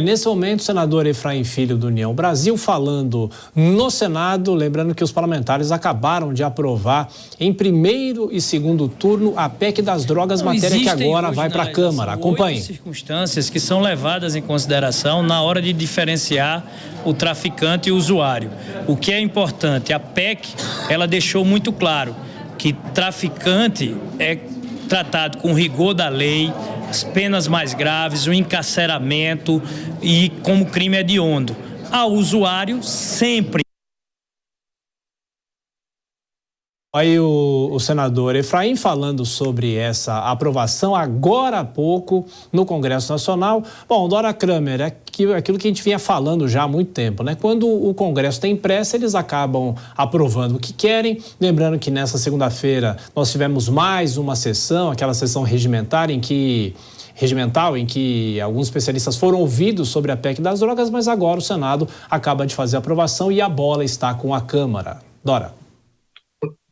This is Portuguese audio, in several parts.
Nesse momento, o senador Efraim Filho, do União Brasil, falando no Senado, lembrando que os parlamentares acabaram de aprovar em primeiro e segundo turno a PEC das drogas, matéria que agora vai para a Câmara. Acompanhe. 8 circunstâncias que são levadas em consideração na hora de diferenciar o traficante e o usuário. O que é importante, a PEC, ela deixou muito claro que traficante é tratado com rigor da lei, as penas mais graves, o encarceramento e como crime hediondo. Ao usuário, sempre. Aí o senador Efraim falando sobre essa aprovação agora há pouco no Congresso Nacional. Bom, Dora Kramer, aquilo que a gente vinha falando já há muito tempo, né? Quando o Congresso tem pressa, eles acabam aprovando o que querem. Lembrando que nessa segunda-feira nós tivemos mais uma sessão, aquela sessão regimental em que alguns especialistas foram ouvidos sobre a PEC das drogas, mas agora o Senado acaba de fazer a aprovação e a bola está com a Câmara. Dora.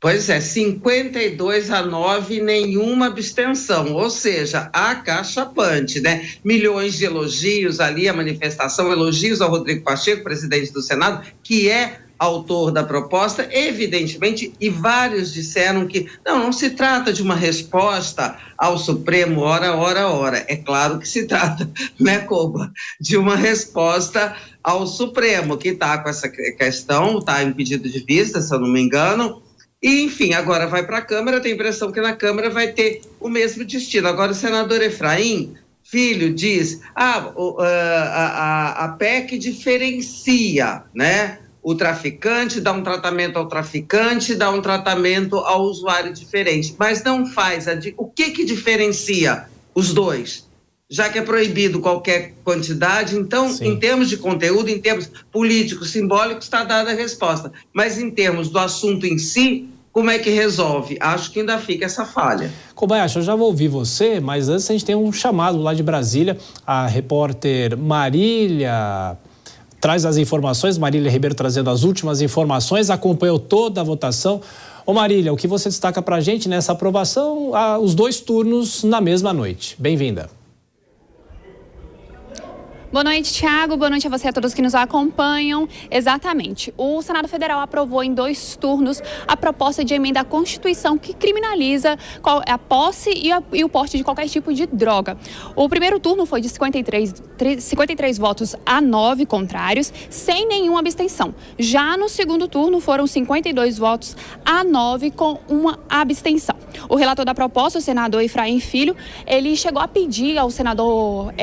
Pois é, 52-9, nenhuma abstenção, ou seja, acachapante, né? Milhões de elogios ali, a manifestação, elogios ao Rodrigo Pacheco, presidente do Senado, que é autor da proposta, evidentemente, e vários disseram que não se trata de uma resposta ao Supremo, ora. É claro que se trata, né, Koba, de uma resposta ao Supremo, que está com essa questão, está em pedido de vista, se eu não me engano. E, enfim, agora vai para a Câmara, eu tenho a impressão que na Câmara vai ter o mesmo destino. Agora, o senador Efraim Filho diz, a PEC diferencia, né? O traficante dá um tratamento ao traficante, dá um tratamento ao usuário diferente, mas não faz, o que diferencia os dois? Já que é proibido qualquer quantidade, então, Sim. Em termos de conteúdo, em termos políticos, simbólicos, está dada a resposta. Mas em termos do assunto em si, como é que resolve? Acho que ainda fica essa falha. Kobayashi, eu já vou ouvir você, mas antes a gente tem um chamado lá de Brasília. A repórter Marília traz as informações, Marília Ribeiro trazendo as últimas informações, acompanhou toda a votação. Ô Marília, o que você destaca para a gente nessa aprovação, os 2 turnos na mesma noite? Bem-vinda. Boa noite, Thiago. Boa noite a você e a todos que nos acompanham. Exatamente. O Senado Federal aprovou em 2 turnos a proposta de emenda à Constituição que criminaliza a posse e o porte de qualquer tipo de droga. O primeiro turno foi de 53 votos a 9 contrários, sem nenhuma abstenção. Já no segundo turno foram 52 votos a 9 com uma abstenção. O relator da proposta, o senador Efraim Filho, ele chegou a pedir ao senador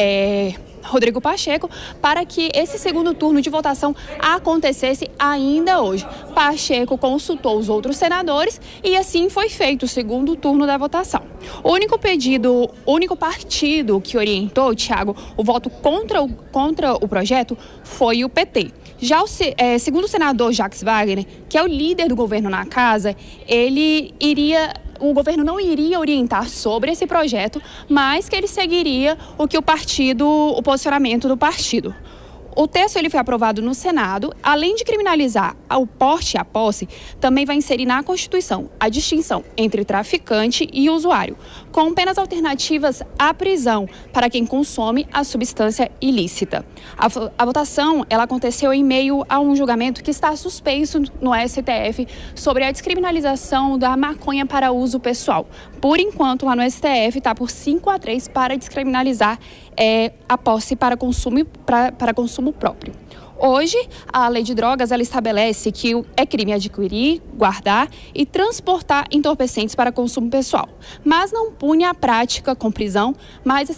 Rodrigo Pacheco para que esse segundo turno de votação acontecesse ainda hoje. Pacheco consultou os outros senadores e assim foi feito o segundo turno da votação. O único partido que orientou, Thiago, o voto contra o projeto foi o PT. Já segundo o senador Jacques Wagner, que é o líder do governo na casa, o governo não iria orientar sobre esse projeto, mas que ele seguiria o posicionamento do partido. O texto ele foi aprovado no Senado, além de criminalizar o porte e a posse, também vai inserir na Constituição a distinção entre traficante e usuário, com penas alternativas à prisão para quem consome a substância ilícita. A votação ela aconteceu em meio a um julgamento que está suspenso no STF sobre a descriminalização da maconha para uso pessoal. Por enquanto, lá no STF está por 5-3 para descriminalizar a posse para consumo próprio. Hoje, a lei de drogas ela estabelece que é crime adquirir, guardar e transportar entorpecentes para consumo pessoal, mas não pune a prática com prisão, mas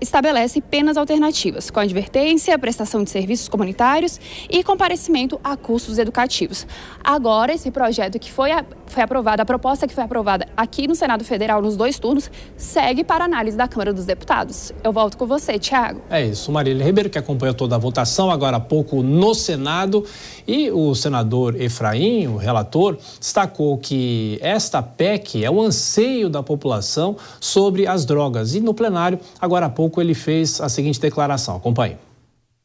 estabelece penas alternativas, com advertência, prestação de serviços comunitários e comparecimento a cursos educativos. Agora, esse projeto que foi aprovado, a proposta que foi aprovada aqui no Senado Federal nos 2 turnos, segue para análise da Câmara dos Deputados. Eu volto com você, Thiago. É isso, Marília Ribeiro, que acompanhou toda a votação agora há pouco no Senado, e o senador Efraim, o relator, destacou que esta PEC é o anseio da população sobre as drogas. E no plenário, agora há pouco, ele fez a seguinte declaração. Acompanhe.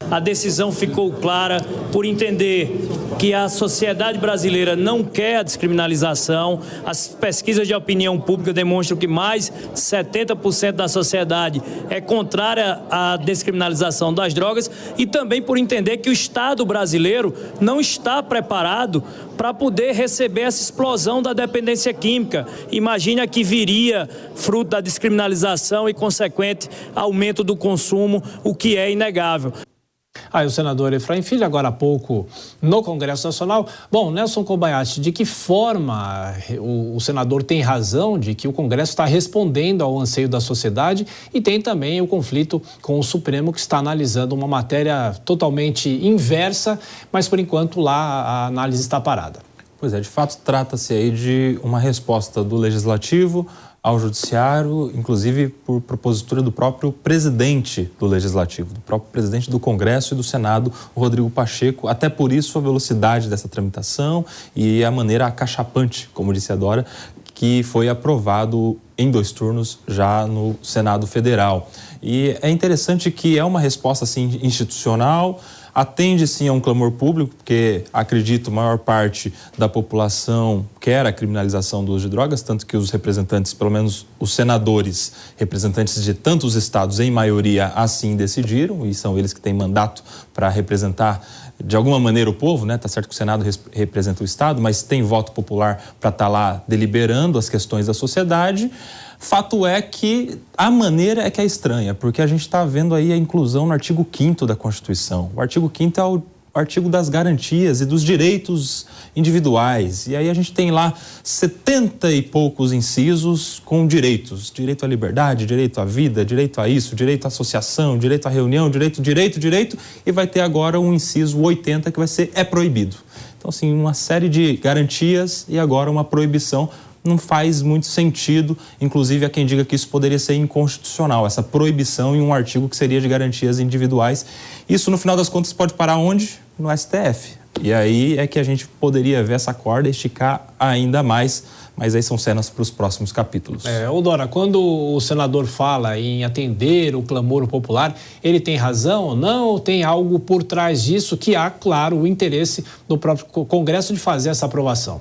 A decisão ficou clara por entender que a sociedade brasileira não quer a descriminalização. As pesquisas de opinião pública demonstram que mais de 70% da sociedade é contrária à descriminalização das drogas, e também por entender que o Estado brasileiro não está preparado para poder receber essa explosão da dependência química. Imagine a que viria fruto da descriminalização e consequente aumento do consumo, o que é inegável. Aí o senador Efraim Filho, agora há pouco, no Congresso Nacional. Bom, Nelson Kobayashi, de que forma o senador tem razão de que o Congresso está respondendo ao anseio da sociedade, e tem também o conflito com o Supremo, que está analisando uma matéria totalmente inversa, mas por enquanto lá a análise está parada. Pois é, de fato trata-se aí de uma resposta do Legislativo ao Judiciário, inclusive por propositura do próprio presidente do Legislativo, do próprio presidente do Congresso e do Senado, o Rodrigo Pacheco. Até por isso a velocidade dessa tramitação e a maneira acachapante, como disse a Dora, que foi aprovado em 2 turnos já no Senado Federal. E é interessante que é uma resposta assim, institucional, atende sim a um clamor público, porque acredito a maior parte da população quer a criminalização do uso de drogas, tanto que os representantes, pelo menos os senadores, representantes de tantos estados, em maioria assim decidiram, e são eles que têm mandato para representar de alguma maneira o povo, né? Tá certo que o Senado representa o Estado, mas tem voto popular para estar lá deliberando as questões da sociedade. Fato é que a maneira é que é estranha, porque a gente está vendo aí a inclusão no artigo 5º da Constituição. O artigo 5º é o artigo das garantias e dos direitos individuais. E aí a gente tem lá 70 e poucos incisos com direitos. Direito à liberdade, direito à vida, direito a isso, direito à associação, direito à reunião, direito, e vai ter agora um inciso 80 que vai ser proibido. Então, assim, uma série de garantias e agora uma proibição. Não faz muito sentido, inclusive há quem diga que isso poderia ser inconstitucional, essa proibição em um artigo que seria de garantias individuais. Isso, no final das contas, pode parar onde? No STF. E aí é que a gente poderia ver essa corda esticar ainda mais, mas aí são cenas para os próximos capítulos. Dora, quando o senador fala em atender o clamor popular, ele tem razão ou não? Ou tem algo por trás disso que há, claro, o interesse do próprio Congresso de fazer essa aprovação?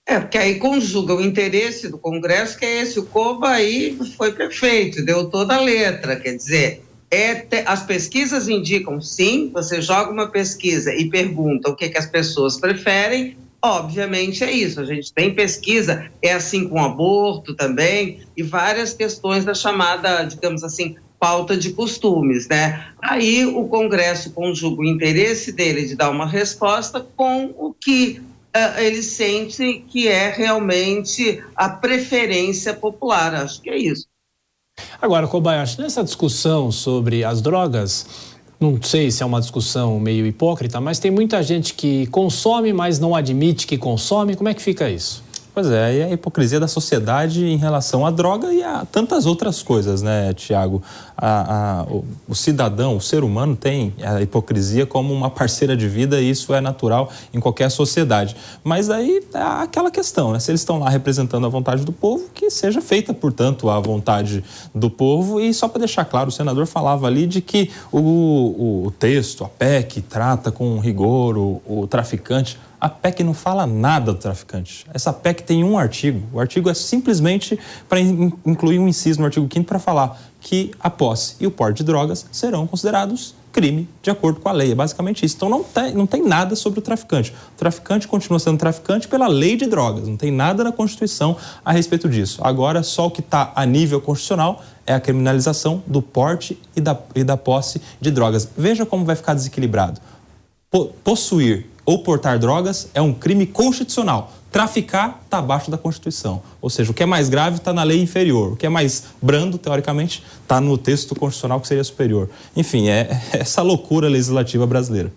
Porque aí conjuga o interesse do Congresso, que é esse. O Koba aí foi perfeito, deu toda a letra, quer dizer, as pesquisas indicam, sim, você joga uma pesquisa e pergunta o que as pessoas preferem, obviamente é isso. A gente tem pesquisa, é assim com aborto também, e várias questões da chamada, digamos assim, pauta de costumes, né? Aí o Congresso conjuga o interesse dele de dar uma resposta com o que ele sente que é realmente a preferência popular. Acho que é isso. Agora, Kobayashi, nessa discussão sobre as drogas, não sei se é uma discussão meio hipócrita, mas tem muita gente que consome, mas não admite que consome. Como é que fica isso? Pois é, e a hipocrisia da sociedade em relação à droga e a tantas outras coisas, né, Tiago? O cidadão, o ser humano tem a hipocrisia como uma parceira de vida, e isso é natural em qualquer sociedade. Mas aí é aquela questão, né? Se eles estão lá representando a vontade do povo, que seja feita, portanto, a vontade do povo. E só para deixar claro, o senador falava ali de que o texto, a PEC, trata com rigor o traficante. A PEC não fala nada do traficante. Essa PEC tem um artigo. O artigo é simplesmente para incluir um inciso no artigo 5º para falar que a posse e o porte de drogas serão considerados crime de acordo com a lei. É basicamente isso. Então não tem nada sobre o traficante. O traficante continua sendo traficante pela lei de drogas. Não tem nada na Constituição a respeito disso. Agora, só o que está a nível constitucional é a criminalização do porte e da posse de drogas. Veja como vai ficar desequilibrado. Possuir ou portar drogas é um crime constitucional. Traficar está abaixo da Constituição. Ou seja, o que é mais grave está na lei inferior. O que é mais brando, teoricamente, está no texto constitucional que seria superior. Enfim, é essa loucura legislativa brasileira.